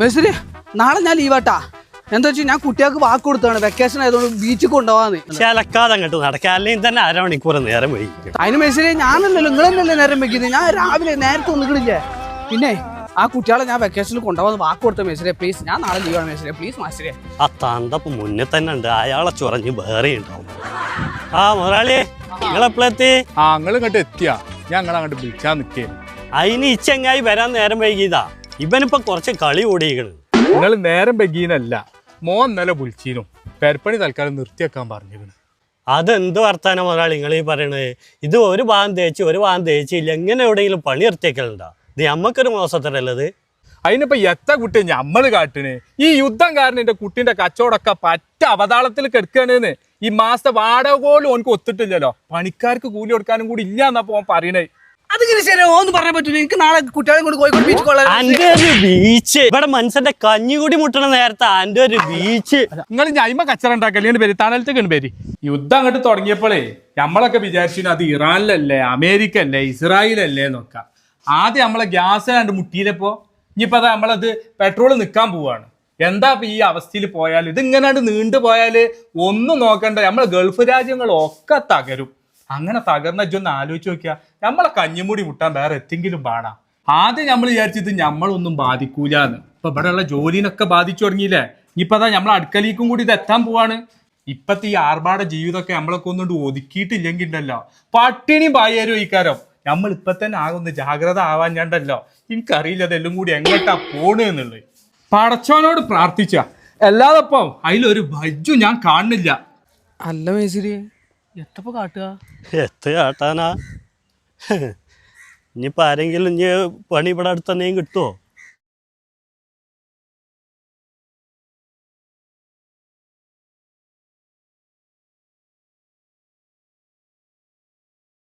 മേശരി നാളെ ഞാൻ ലീവാട്ടാ. എന്താ വെച്ചാൽ ഞാൻ കുട്ടികൾക്ക് വാക്ക് കൊടുത്താണ് വെക്കേഷൻ ആയതുകൊണ്ട് ബീച്ചിൽ കൊണ്ടുപോകാന്ന്. ചിലക്കാതെ അങ്ങോട്ട് നടക്കുക, അല്ലെങ്കിൽ തന്നെ അരമണിക്കൂർ നേരം വൈകി. അതിന് മേശരി ഞാനല്ലല്ലോ, നിങ്ങളെന്നല്ലേ നേരം വെക്കുന്നത്. ഞാൻ രാവിലെ നേരത്തെ ഒന്നുകില്ലേ. പിന്നെ ആ കുട്ടികളെ ഞാൻ വെക്കേഷനിൽ കൊണ്ടുപോകാൻ വാക്ക് കൊടുത്ത മേശരിയെ പ്ലീസ്. ഞാൻ നാളെ ലീവാണ് മേശരിയെ പ്ലീസ് മാസ്റ്ററിയെ. ആ തന്തപ്പ് മുന്നേ തന്നെ ഉണ്ട്, അയാളെ ചൊറഞ്ഞ് വേറെ ഉണ്ടാവും. ആ മുതലാളിയെ നിങ്ങളെപ്പോഴെത്തി? നിങ്ങൾ ഇങ്ങോട്ട് എത്തിയാ ഞാൻ നിങ്ങളെ അങ്ങോട്ട് വിളിച്ചാൽ നിൽക്കേ. അതിന് ഈ ചെങ്ങായി വരാൻ നേരം വൈകിയതാ. ഇവനിപ്പോ കുറച്ച് കളി ഓടിയിക്കണ്. നിങ്ങൾ നേരം ബെഗീനല്ല, മോൻ ഇന്നലെ വിളിച്ചിരുന്നു. പെരപ്പണി തൽക്കാലം നിർത്തിയേക്കാൻ പറഞ്ഞിരുന്നു. അതെന്ത് വർത്താനം മുതലാളി നിങ്ങൾ ഈ പറയണത്? ഇത് ഒരു ഭാഗം തേച്ച് ഒരു ഭാഗം തേച്ചില്ല, എങ്ങനെ എവിടെയെങ്കിലും പണി നിർത്തിയേക്കലുണ്ടോ? ഇത് നമ്മക്കൊരു മോശത്തരല്ലത്. അതിനിപ്പോ എത്ര കുട്ടി ഞമ്മള് കാട്ടണ്? ഈ യുദ്ധം കാരണം എന്റെ കുട്ടീന്റെ കച്ചവടമൊക്കെ പറ്റ അവതാളത്തിൽ കെടുക്കണെന്ന്. ഈ മാസത്തെ വാടക പോലും ഓനക്ക് ഒത്തിട്ടില്ലല്ലോ. പണിക്കാർക്ക് കൂലി കൊടുക്കാനും കൂടി ഇല്ല എന്നാ ഓൻ പറയണേ. അതിങ്ങനെ ശരിയോ ഒന്നും പറയാൻ പറ്റൂല. എനിക്ക് നാളെ കുട്ടികളെ കൊണ്ട് കോഴിക്കോട് ബീച്ച് കൊള്ളാം. അന്റെ ഒരു ബീച്ച് ഇവിടെ മനുഷ്യന്റെ കഞ്ഞികൂടി മുട്ടണ നേരത്തെ അന്റെ ഒരു ബീച്ച്. നിങ്ങൾ ഞൈമ കച്ചറ ഉണ്ടാക്കല്ലേ പേര് തണലത്തേക്കാണ് പേര്. യുദ്ധം അങ്ങോട്ട് തുടങ്ങിയപ്പോഴേ നമ്മളൊക്കെ വിചാരിച്ചു അത് ഇറാനിലല്ലേ, അമേരിക്ക അല്ലേ, ഇസ്രായേലല്ലേ എന്നൊക്കെ. ആദ്യം നമ്മളെ ഗ്യാസ് കണ്ട് മുട്ടിയില്ലപ്പോ ഇനിയിപ്പോ അതാ നമ്മളത് പെട്രോൾ നിൽക്കാൻ പോവാണ്. എന്താ ഇപ്പൊ ഈ അവസ്ഥയിൽ പോയാൽ, ഇതിങ്ങനെ നീണ്ടു പോയാല് ഒന്നും നോക്കണ്ട, നമ്മളെ ഗൾഫ് രാജ്യങ്ങളൊക്കെ തകരും. അങ്ങനെ തകർന്ന ഇജ്ജൊന്ന് ആലോചിച്ച് നോക്കിയാ നമ്മളെ കഞ്ഞിമുടി മുട്ടാൻ വേറെ എത്തെങ്കിലും പാടാം. ആദ്യം നമ്മൾ വിചാരിച്ചത് നമ്മളൊന്നും ബാധിക്കൂലെന്ന്. ഇപ്പൊ ഇവിടെയുള്ള ജോലിനൊക്കെ ബാധിച്ചു തുടങ്ങിയില്ലേ. ഇനിയിപ്പോ അതാ നമ്മളെ അടുക്കളയിലേക്കും കൂടി ഇത് എത്താൻ പോവാണ്. ഇപ്പത്തെ ഈ ആർഭാട ജീവിതമൊക്കെ നമ്മളൊക്കെ ഒന്നുകൊണ്ട് ഒതുക്കിയിട്ടില്ലെങ്കിൽ ഉണ്ടല്ലോ പട്ടിണിയും പായേരും ഈക്കാരം. നമ്മൾ ഇപ്പൊ തന്നെ ആകൊന്ന് ജാഗ്രത ആവാൻ ഞാണ്ടല്ലോ. എനിക്കറിയില്ല അതെല്ലാം കൂടി എങ്ങോട്ടാ പോണ് എന്നുള്ളത്. പടച്ചോനോട് പ്രാർത്ഥിച്ച അല്ലാതെപ്പം അതിലൊരു ബജ്ജു ഞാൻ കാണുന്നില്ല. അല്ല മേശരി എത്തപ്പോ കാട്ടുക? എത്ര കാട്ടാനാ? ഇനിയിപ്പോൾ ആരെങ്കിലും ഇനി പണി ഇവിടെ അടുത്ത് തന്നെയും കിട്ടുമോ?